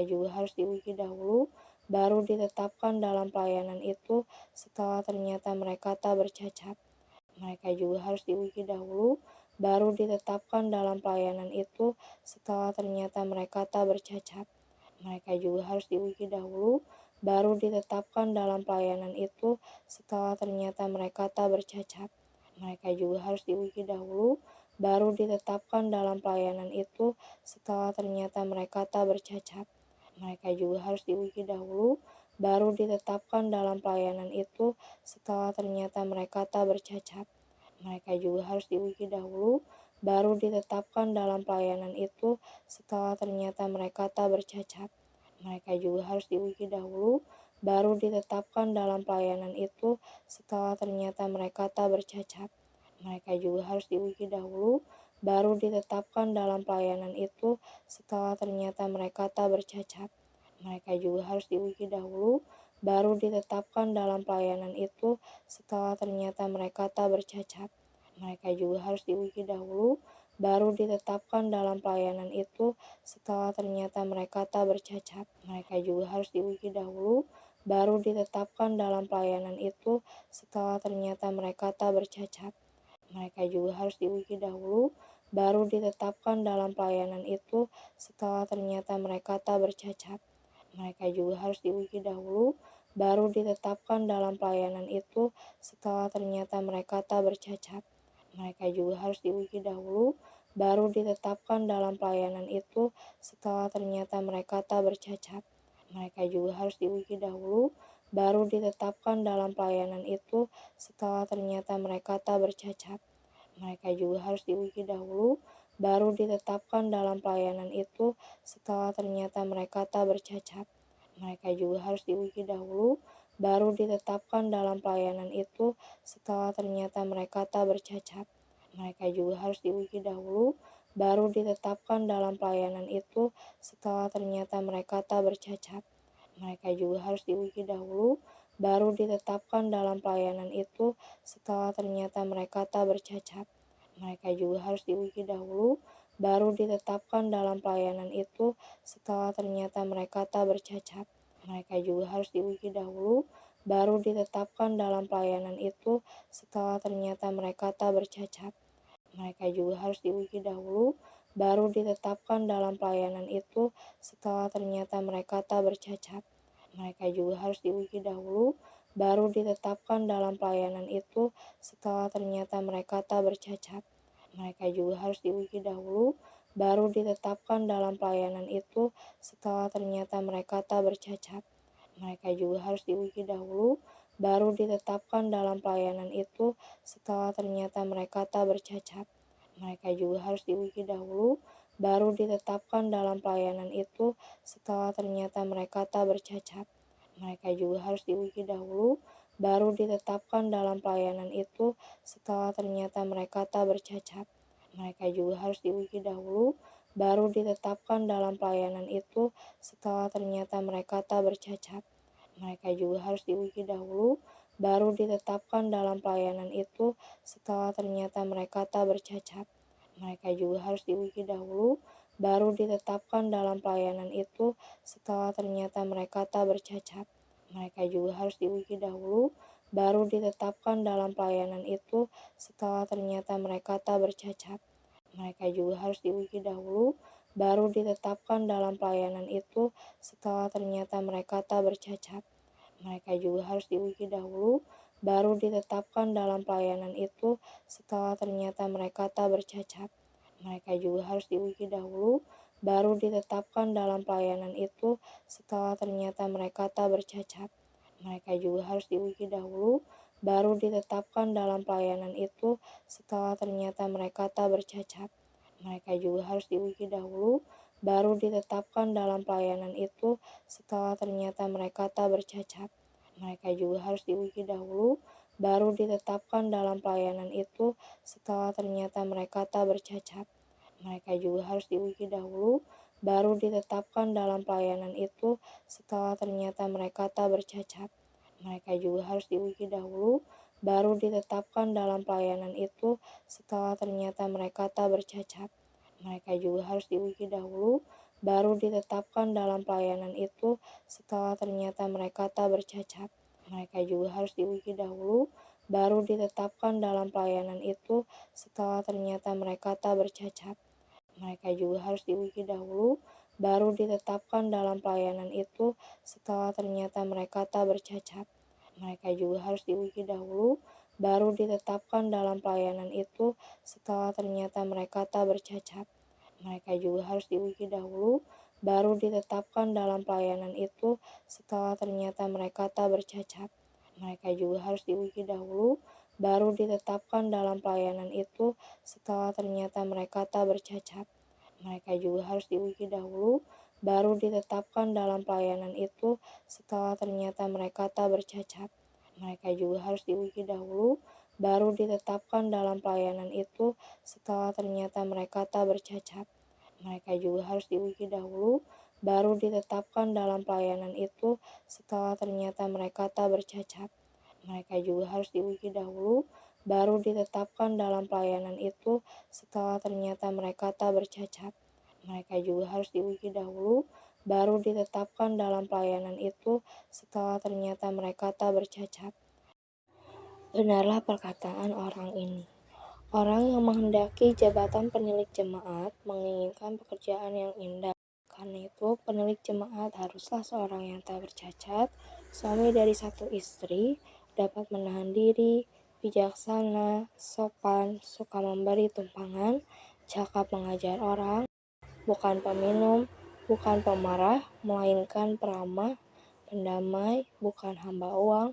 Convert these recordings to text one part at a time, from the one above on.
juga harus diuji dahulu, baru ditetapkan dalam pelayanan itu setelah ternyata mereka tak bercacat. Mereka juga harus diuji dahulu, baru ditetapkan dalam pelayanan itu setelah ternyata mereka tak bercacat. Mereka juga harus diuji dahulu, baru ditetapkan dalam pelayanan itu setelah ternyata mereka tak bercacat. Mereka juga harus diuji dahulu, baru ditetapkan dalam pelayanan itu setelah ternyata mereka tak bercacat. Mereka juga harus diuji dahulu, baru ditetapkan dalam pelayanan itu setelah ternyata mereka tak bercacat. Mereka juga harus diuji dahulu, baru ditetapkan dalam pelayanan itu setelah ternyata mereka tak bercacat. Mereka juga harus diuji dahulu, baru ditetapkan dalam pelayanan itu setelah ternyata mereka tak bercacat. Mereka juga harus diuji dahulu, baru ditetapkan dalam pelayanan itu setelah ternyata mereka tak bercacat. Mereka juga harus diuji dahulu, baru ditetapkan dalam pelayanan itu setelah ternyata mereka tak bercacat. Mereka juga harus diuji dahulu, baru ditetapkan dalam pelayanan itu setelah ternyata mereka tak bercacat. Mereka juga harus diuji dahulu, baru ditetapkan dalam pelayanan itu setelah ternyata mereka tak bercacat. Mereka juga harus diuji dahulu, baru ditetapkan dalam pelayanan itu setelah ternyata mereka tak bercacat. Mereka juga harus diuji dahulu, baru ditetapkan dalam pelayanan itu setelah ternyata mereka tak bercacat. Mereka juga harus diuji dahulu, baru ditetapkan dalam pelayanan itu setelah ternyata mereka tak bercacat. Mereka juga harus diuji dahulu, baru ditetapkan dalam pelayanan itu setelah ternyata mereka tak bercacat. Mereka juga harus diuji dahulu, baru ditetapkan dalam pelayanan itu setelah ternyata mereka tak bercacat. Mereka juga harus diuji dahulu, baru ditetapkan dalam pelayanan itu setelah ternyata mereka tak bercacat. Mereka juga harus diuji dahulu, baru ditetapkan dalam pelayanan itu setelah ternyata mereka tak bercacat. Mereka juga harus diuji dahulu, baru ditetapkan dalam pelayanan itu setelah ternyata mereka tak bercacat. Mereka juga harus diuji dahulu, baru ditetapkan dalam pelayanan itu setelah ternyata mereka tak bercacat. Mereka juga harus diuji dahulu, baru ditetapkan dalam pelayanan itu setelah ternyata mereka tak bercacat. Mereka juga harus diuji dahulu, baru ditetapkan dalam pelayanan itu setelah ternyata mereka tak bercacat. Mereka juga harus diuji dahulu, baru ditetapkan dalam pelayanan itu setelah ternyata mereka tak bercacat. Mereka juga harus diuji dahulu, baru ditetapkan dalam pelayanan itu setelah ternyata mereka tak bercacat. Mereka juga harus diuji dahulu, baru ditetapkan dalam pelayanan itu setelah ternyata mereka tak bercacat. Mereka juga harus diuji dahulu, baru ditetapkan dalam pelayanan itu setelah ternyata mereka tak bercacat. Mereka juga harus diuji dahulu, baru ditetapkan dalam pelayanan itu setelah ternyata mereka tak bercacat. Mereka juga harus diuji dahulu, baru ditetapkan dalam pelayanan itu setelah ternyata mereka tak bercacat. Mereka juga harus diuji dahulu, baru ditetapkan dalam pelayanan itu setelah ternyata mereka tak bercacat. Mereka juga harus diuji dahulu, baru ditetapkan dalam pelayanan itu setelah ternyata mereka tak bercacat. Mereka juga harus diuji dahulu, baru ditetapkan dalam pelayanan itu setelah ternyata mereka tak bercacat. Mereka juga harus diuji dahulu, baru ditetapkan dalam pelayanan itu setelah ternyata mereka tak bercacat. Mereka juga harus diuji dahulu, baru ditetapkan dalam pelayanan itu setelah ternyata mereka tak bercacat. Mereka juga harus diuji dahulu, baru ditetapkan dalam pelayanan itu setelah ternyata mereka tak bercacat. Mereka juga harus diuji dahulu, baru ditetapkan dalam pelayanan itu setelah ternyata mereka tak bercacat. Mereka juga harus diuji dahulu, baru ditetapkan dalam pelayanan itu setelah ternyata mereka tak bercacat. Mereka juga harus diuji dahulu, baru ditetapkan dalam pelayanan itu setelah ternyata mereka tak bercacat. Mereka juga harus diuji dahulu, baru ditetapkan dalam pelayanan itu setelah ternyata mereka tak bercacat. Mereka juga harus diuji dahulu, baru ditetapkan dalam pelayanan itu setelah ternyata mereka tak bercacat. Mereka juga harus diuji dahulu, baru ditetapkan dalam pelayanan itu setelah ternyata mereka tak bercacat. Mereka juga harus diuji dahulu, baru ditetapkan dalam pelayanan itu setelah ternyata mereka tak bercacat. Mereka juga harus diuji dahulu, baru ditetapkan dalam pelayanan itu setelah ternyata mereka tak bercacat. Mereka juga harus diuji dahulu, baru ditetapkan dalam pelayanan itu setelah ternyata mereka tak bercacat. Mereka juga harus diuji dahulu, baru ditetapkan dalam pelayanan itu setelah ternyata mereka tak bercacat. Mereka juga harus diuji dahulu, baru ditetapkan dalam pelayanan itu setelah ternyata mereka tak bercacat. Mereka juga harus diuji dahulu, baru ditetapkan dalam pelayanan itu setelah ternyata mereka tak bercacat. Mereka juga harus diuji dahulu, baru ditetapkan dalam pelayanan itu setelah ternyata mereka tak bercacat. Mereka juga harus diuji dahulu, baru ditetapkan dalam pelayanan itu setelah ternyata mereka tak bercacat. Mereka juga harus diuji dahulu, baru ditetapkan dalam pelayanan itu setelah ternyata mereka tak bercacat. Mereka juga harus diuji dahulu, baru ditetapkan dalam pelayanan itu setelah ternyata mereka tak bercacat. Benarlah perkataan orang ini. Orang yang menghendaki jabatan penilik jemaat menginginkan pekerjaan yang indah. Karena itu, penilik jemaat haruslah seorang yang tak bercacat, suami dari satu istri, dapat menahan diri, bijaksana, sopan, suka memberi tumpangan, cakap mengajar orang, bukan peminum, bukan pemarah, melainkan peramah, pendamai, bukan hamba uang,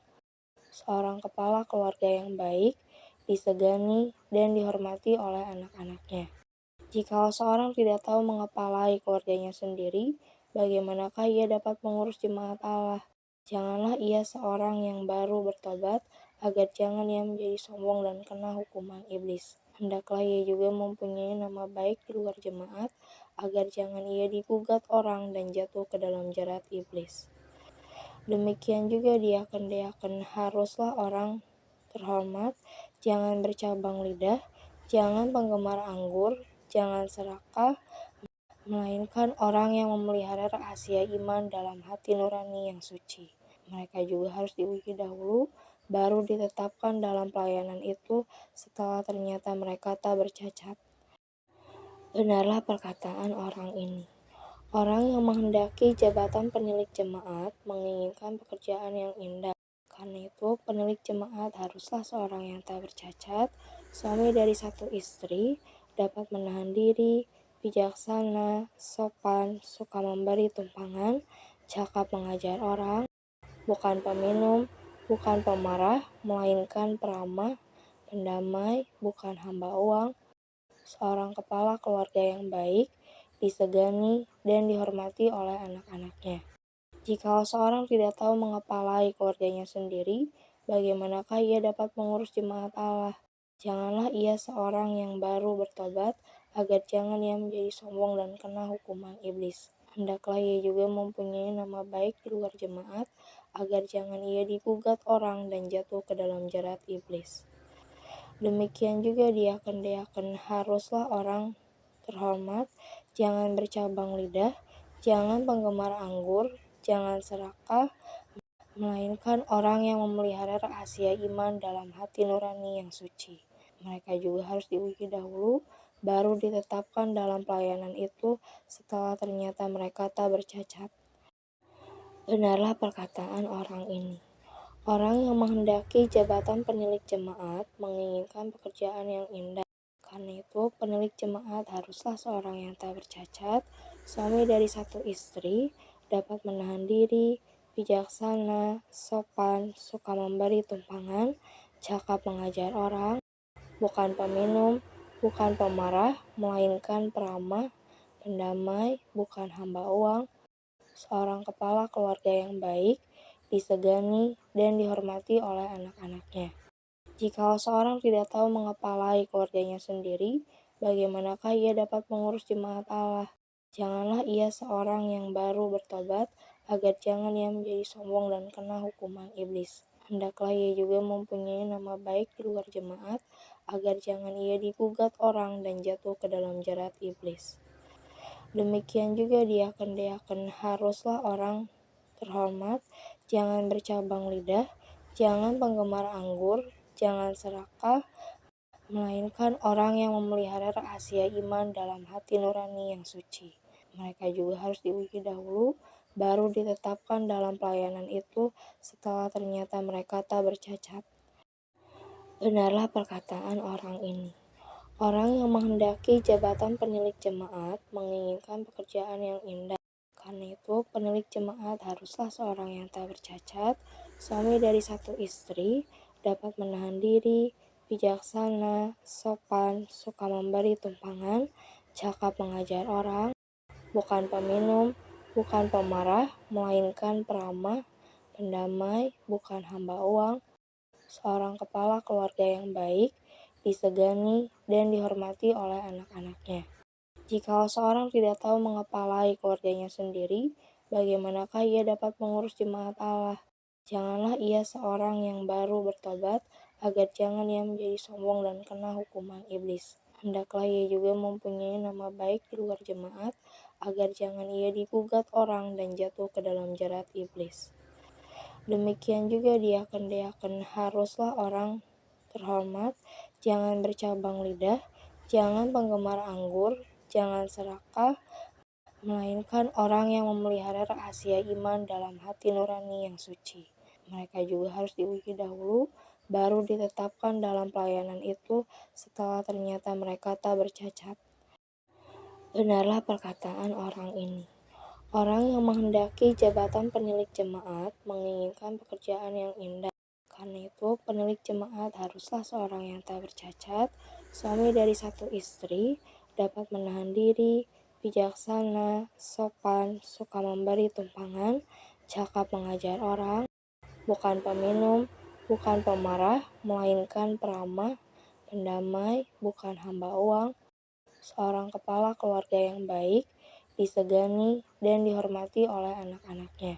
seorang kepala keluarga yang baik, disegani dan dihormati oleh anak-anaknya. Jika seorang tidak tahu mengepalai keluarganya sendiri, bagaimanakah ia dapat mengurus jemaat Allah? Janganlah ia seorang yang baru bertobat, agar jangan ia menjadi sombong dan kena hukuman iblis. Hendaklah ia juga mempunyai nama baik di luar jemaat, agar jangan ia digugat orang dan jatuh ke dalam jerat iblis. Demikian juga diaken-diaken haruslah orang terhormat, jangan bercabang lidah, jangan penggemar anggur, jangan serakah, melainkan orang yang memelihara rahasia iman dalam hati nurani yang suci. Mereka juga harus diuji dahulu, baru ditetapkan dalam pelayanan itu setelah ternyata mereka tak bercacat. Benarlah perkataan orang ini. Orang yang menghendaki jabatan penilik jemaat menginginkan pekerjaan yang indah. Karena itu, penilik jemaat haruslah seorang yang tak bercacat, suami dari satu istri, dapat menahan diri, bijaksana, sopan, suka memberi tumpangan, cakap mengajar orang, bukan peminum, bukan pemarah, melainkan peramah, pendamai, bukan hamba uang, seorang kepala keluarga yang baik, disegani dan dihormati oleh anak-anaknya. Jika seorang tidak tahu mengepalai keluarganya sendiri, bagaimanakah ia dapat mengurus jemaat Allah? Janganlah ia seorang yang baru bertobat, agar jangan ia menjadi sombong dan kena hukuman iblis. Hendaklah ia juga mempunyai nama baik di luar jemaat, agar jangan ia digugat orang dan jatuh ke dalam jerat iblis. Demikian juga diaken-diaken haruslah orang terhormat, jangan bercabang lidah, jangan penggemar anggur, jangan serakah, melainkan orang yang memelihara rahasia iman dalam hati nurani yang suci. Mereka juga harus diuji dahulu, baru ditetapkan dalam pelayanan itu setelah ternyata mereka tak bercacat. Benarlah perkataan orang ini. Orang yang menghendaki jabatan penilik jemaat menginginkan pekerjaan yang indah. Karena itu, penilik jemaat haruslah seorang yang tak bercacat, suami dari satu istri, dapat menahan diri, bijaksana, sopan, suka memberi tumpangan, cakap mengajar orang, bukan peminum, bukan pemarah, melainkan peramah, pendamai, bukan hamba uang, seorang kepala keluarga yang baik, disegani dan dihormati oleh anak-anaknya. Jika seorang tidak tahu mengepalai keluarganya sendiri, bagaimanakah ia dapat mengurus jemaat Allah? Janganlah ia seorang yang baru bertobat, agar jangan ia menjadi sombong dan kena hukuman iblis. Hendaklah ia juga mempunyai nama baik di luar jemaat, agar jangan ia digugat orang dan jatuh ke dalam jerat iblis. Demikian juga diakon-deakon, haruslah orang terhormat, jangan bercabang lidah, jangan penggemar anggur, jangan serakah, melainkan orang yang memelihara rahasia iman dalam hati nurani yang suci. Mereka juga harus diuji dahulu, baru ditetapkan dalam pelayanan itu setelah ternyata mereka tak bercacat. Benarlah perkataan orang ini. Orang yang menghendaki jabatan penilik jemaat menginginkan pekerjaan yang indah. Karena itu, penilik jemaat haruslah seorang yang tak bercacat, suami dari satu istri, dapat menahan diri, bijaksana, sopan, suka memberi tumpangan, cakap mengajar orang, bukan peminum, bukan pemarah, melainkan peramah, pendamai, bukan hamba uang, seorang kepala keluarga yang baik, disegani dan dihormati oleh anak-anaknya. Jikalau seorang tidak tahu mengepalai keluarganya sendiri, bagaimanakah ia dapat mengurus jemaat Allah? Janganlah ia seorang yang baru bertobat, agar jangan ia menjadi sombong dan kena hukuman iblis. Hendaklah ia juga mempunyai nama baik di luar jemaat, agar jangan ia digugat orang dan jatuh ke dalam jerat iblis. Demikian juga diakon-deakon, haruslah orang terhormat, jangan bercabang lidah, jangan penggemar anggur, jangan serakah, melainkan orang yang memelihara rahasia iman dalam hati nurani yang suci. Mereka juga harus diuji dahulu, baru ditetapkan dalam pelayanan itu setelah ternyata mereka tak bercacat. Benarlah perkataan orang ini. Orang yang menghendaki jabatan penilik jemaat menginginkan pekerjaan yang indah. Karena itu, penilik jemaat haruslah seorang yang tak bercacat, suami dari satu istri, dapat menahan diri, bijaksana, sopan, suka memberi tumpangan, cakap mengajar orang, bukan peminum, bukan pemarah, melainkan peramah, pendamai, bukan hamba uang, seorang kepala keluarga yang baik, disegani dan dihormati oleh anak-anaknya.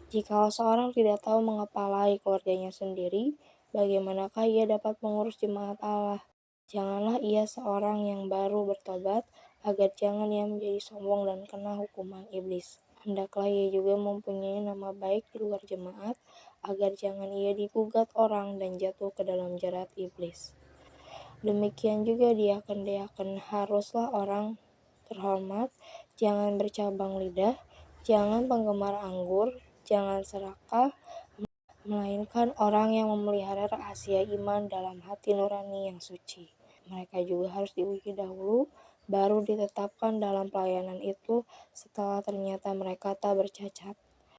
Jikalau seorang tidak tahu mengepalai keluarganya sendiri, bagaimanakah ia dapat mengurus jemaat Allah? Janganlah ia seorang yang baru bertobat, agar jangan ia menjadi sombong dan kena hukuman iblis. Hendaklah ia juga mempunyai nama baik di luar jemaat, agar jangan ia digugat orang dan jatuh ke dalam jerat iblis. Demikian juga diakon-deakon, haruslah orang terhormat, jangan bercabang lidah, jangan penggemar anggur, jangan serakah, melainkan orang yang memelihara rahasia iman dalam hati nurani yang suci. Mereka juga harus diuji dahulu, baru ditetapkan dalam pelayanan itu setelah ternyata mereka tak bercacat.